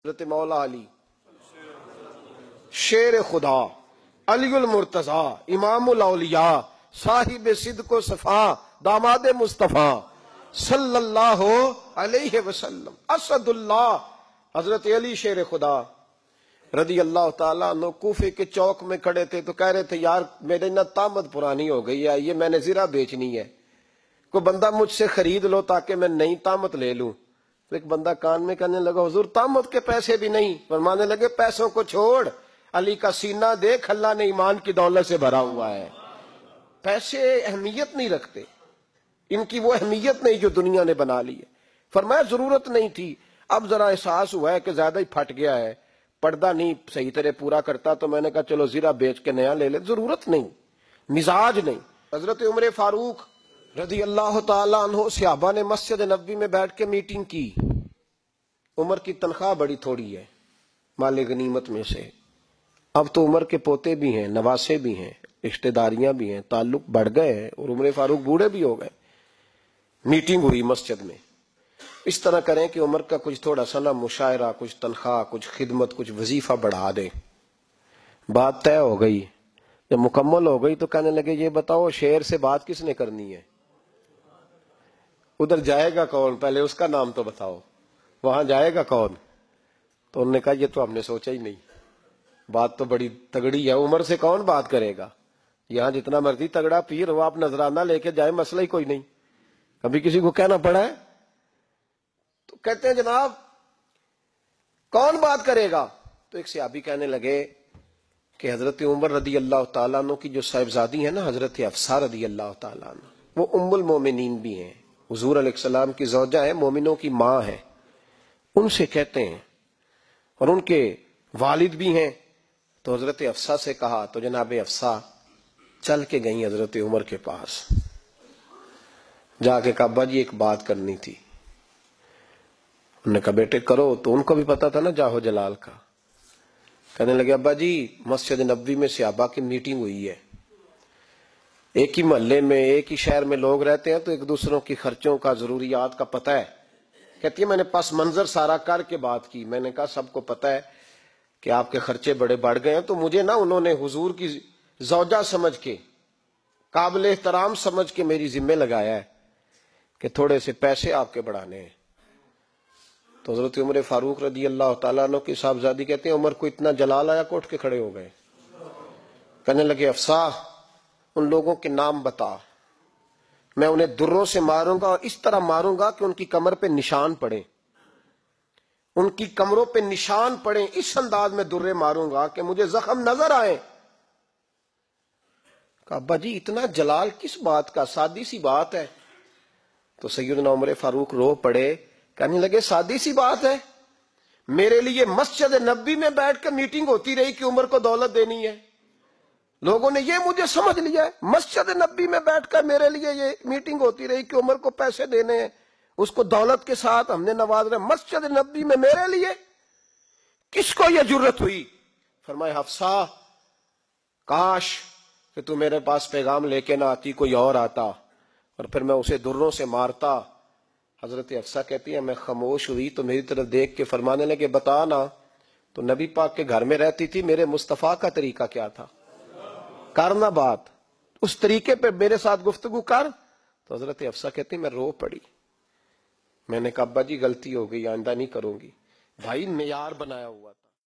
حضرت مولا علی شیر خدا علی المرتضی امام الاولیاء صاحب صدق و صفا داماد مصطفیٰ صلی اللہ علیہ وسلم اسد اللہ حضرت علی شیر خدا رضی اللہ تعالیٰ عنہ کوفے کے چوک میں کھڑے تھے تو کہہ رہے تھے یار میرے نہ طامت پرانی ہو گئی ہے، یہ میں نے زرہ بیچنی ہے، کوئی بندہ مجھ سے خرید لو تاکہ میں نئی طامت لے لوں۔ تو ایک بندہ کان میں کہنے لگا حضور طامت کے پیسے بھی نہیں، فرمانے لگے پیسوں کو چھوڑ، علی کا سینہ دیکھ اللہ نے ایمان کی دولت سے بھرا ہوا ہے۔ پیسے اہمیت نہیں رکھتے، ان کی وہ اہمیت نہیں جو دنیا نے بنا لی ہے۔ فرمایا ضرورت نہیں تھی، اب ذرا احساس ہوا ہے کہ زیادہ ہی پھٹ گیا ہے، پردہ نہیں صحیح طرح پورا کرتا، تو میں نے کہا چلو زرہ بیچ کے نیا لے لے۔ ضرورت نہیں، مزاج نہیں۔ حضرت عمر فاروق رضی اللہ تعالیٰ عنہ صحابہ نے مسجد نبوی میں بیٹھ کے میٹنگ کی۔ عمر کی تنخواہ بڑی تھوڑی ہے مال غنیمت میں سے، اب تو عمر کے پوتے بھی ہیں، نواسے بھی ہیں، رشتہ داریاں بھی ہیں، تعلق بڑھ گئے ہیں اور عمر فاروق بوڑھے بھی ہو گئے۔ میٹنگ ہوئی مسجد میں، اس طرح کریں کہ عمر کا کچھ تھوڑا سا نا مشاعرہ، کچھ تنخواہ، کچھ خدمت، کچھ وظیفہ بڑھا دیں۔ بات طے ہو گئی، جب مکمل ہو گئی تو کہنے لگے یہ بتاؤ شیر سے بات کس نے کرنی ہے؟ ادھر جائے گا کون؟ پہلے اس کا نام تو بتاؤ، وہاں جائے گا کون؟ تو انہوں نے کہا یہ تو ہم نے سوچا ہی نہیں، بات تو بڑی تگڑی ہے، عمر سے کون بات کرے گا؟ یہاں جتنا مرضی تگڑا پیر ہو، آپ نذرانہ لے کے جائے مسئلہ ہی کوئی نہیں۔ کبھی کسی کو کہنا پڑا ہے؟ تو کہتے ہیں جناب کون بات کرے گا؟ تو ایک صحابی کہنے لگے کہ حضرت عمر رضی اللہ تعالیٰ عنہ کی جو صاحبزادی ہے نا حضرت حفصہ رضی اللہ تعالیٰ عنہ، وہ ام المومنین بھی ہیں، حضور علیہ السلام کی زوجہ ہیں، مومنوں کی ماں ہے، ان سے کہتے ہیں، اور ان کے والد بھی ہیں۔ تو حضرت حفصہ سے کہا تو جناب حفصہ چل کے گئیں حضرت عمر کے پاس، جا کے کہا ابا جی ایک بات کرنی تھی۔ انہوں نے کہا بیٹے کرو، تو ان کو بھی پتا تھا نا جاہو جلال کا۔ کہنے لگے ابا جی مسجد نبوی میں صحابہ کی میٹنگ ہوئی ہے، ایک ہی محلے میں ایک ہی شہر میں لوگ رہتے ہیں تو ایک دوسروں کی خرچوں کا ضروریات کا پتہ ہے۔ کہتی ہے میں نے پس منظر سارا کر کے بات کی، میں نے کہا سب کو پتہ ہے کہ آپ کے خرچے بڑے بڑھ گئے ہیں، تو مجھے نا انہوں نے حضور کی زوجہ سمجھ کے، قابل احترام سمجھ کے میری ذمہ لگایا ہے کہ تھوڑے سے پیسے آپ کے بڑھانے ہیں۔ تو حضرت عمر فاروق رضی اللہ تعالیٰ عنہ کی صاحبزادی کہتے ہیں عمر کو اتنا جلال آیا کہ اٹھ کے کھڑے ہو گئے، کہنے لگے حفصہ ان لوگوں کے نام بتا، میں انہیں دروں سے ماروں گا اور اس طرح ماروں گا کہ ان کی کمر پہ نشان پڑے، ان کی کمروں پہ نشان پڑے، اس انداز میں درے ماروں گا کہ مجھے زخم نظر آئے۔ کہا ابا جی اتنا جلال کس بات کا، سادی سی بات ہے۔ تو سیدنا عمر فاروق رو پڑے، کہنے لگے سادی سی بات ہے، میرے لیے مسجد نبوی میں بیٹھ کے میٹنگ ہوتی رہی کہ عمر کو دولت دینی ہے، لوگوں نے یہ مجھے سمجھ لیا ہے، مسجد نبوی میں بیٹھ کر میرے لیے یہ میٹنگ ہوتی رہی کہ عمر کو پیسے دینے ہیں، اس کو دولت کے ساتھ ہم نے نواز رہے، مسجد نبوی میں میرے لیے کس کو یہ جرت ہوئی؟ فرمایا حفصہ کاش کہ تو میرے پاس پیغام لے کے نہ آتی، کوئی اور آتا اور پھر میں اسے دروں سے مارتا۔ حضرت حفصہ کہتی ہے میں خاموش ہوئی تو میری طرف دیکھ کے فرمانے لگے بتا نا، تو نبی پاک کے گھر میں رہتی تھی، میرے مصطفیٰ کا طریقہ کیا تھا، کرنا بات اس طریقے پہ میرے ساتھ گفتگو کر۔ تو حضرت حفصہ کہتی میں رو پڑی، میں نے کہا ابا جی غلطی ہو گئی، آئندہ نہیں کروں گی، بھائی معیار بنایا ہوا تھا۔